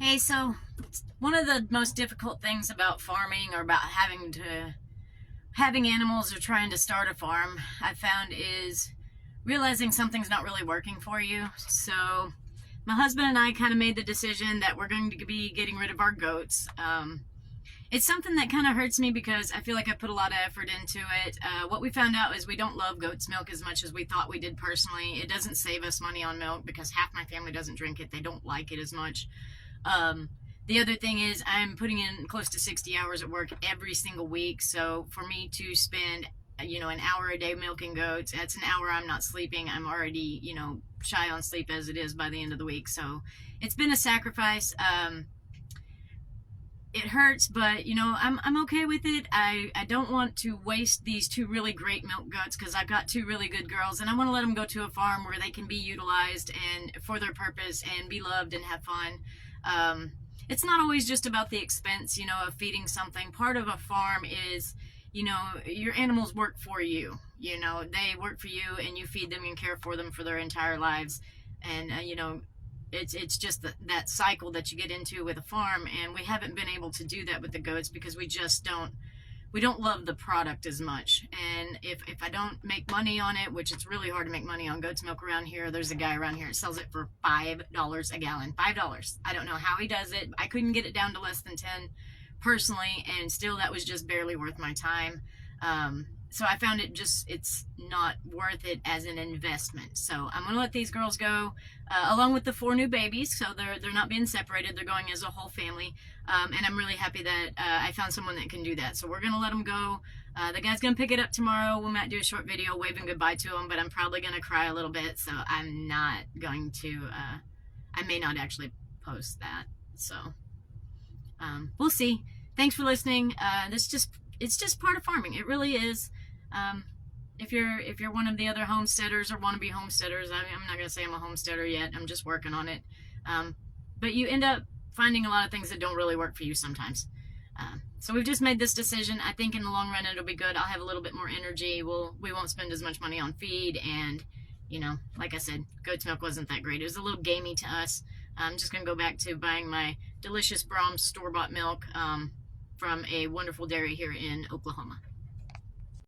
Hey, so one of the most difficult things about farming or about having animals or trying to start a farm, I found is realizing something's not really working for you. So my husband and I kind of made the decision that we're going to be getting rid of our goats. It's something that kind of hurts me because I feel like I put a lot of effort into it. What we found out is we don't love goat's milk as much as we thought we did personally. It doesn't save us money on milk because half my family doesn't drink it. They don't like it as much. Um, the other thing is I'm putting in close to 60 hours at work every single week. So for me to spend, an hour a day milking goats, that's an hour I'm not sleeping. I'm already, shy on sleep as it is by the end of the week. So it's been a sacrifice. It hurts, but I'm okay with it. I don't want to waste these two really great milk goats because I've got two really good girls, and I want to let them go to a farm where they can be utilized and for their purpose and be loved and have fun. It's not always just about the expense, of feeding something. Part of a farm is, your animals work for you. They work for you, and you feed them and care for them for their entire lives, and it's just that cycle that you get into with a farm, and we haven't been able to do that with the goats because we don't love the product as much. And if I don't make money on it, which it's really hard to make money on goat's milk around here, there's a guy around here that sells it for $5 a gallon. $5. I don't know how he does it. I couldn't get it down to less than 10 personally, and still that was just barely worth my time. So I found it's not worth it as an investment. So I'm gonna let these girls go, along with the four new babies. So they're not being separated. They're going as a whole family, and I'm really happy that I found someone that can do that. So we're gonna let them go. The guy's gonna pick it up tomorrow. We might do a short video waving goodbye to him, but I'm probably gonna cry a little bit. So I'm not going to. I may not actually post that. So we'll see. Thanks for listening. It's just part of farming. It really is. If you're one of the other homesteaders or wannabe homesteaders, I'm not gonna say I'm a homesteader yet. I'm just working on it. But you end up finding a lot of things that don't really work for you sometimes. So we've just made this decision. I think in the long run it'll be good. I'll have a little bit more energy. We won't spend as much money on feed, and like I said, goat's milk wasn't that great. It was a little gamey to us. I'm just gonna go back to buying my delicious Brahms store-bought milk from a wonderful dairy here in Oklahoma.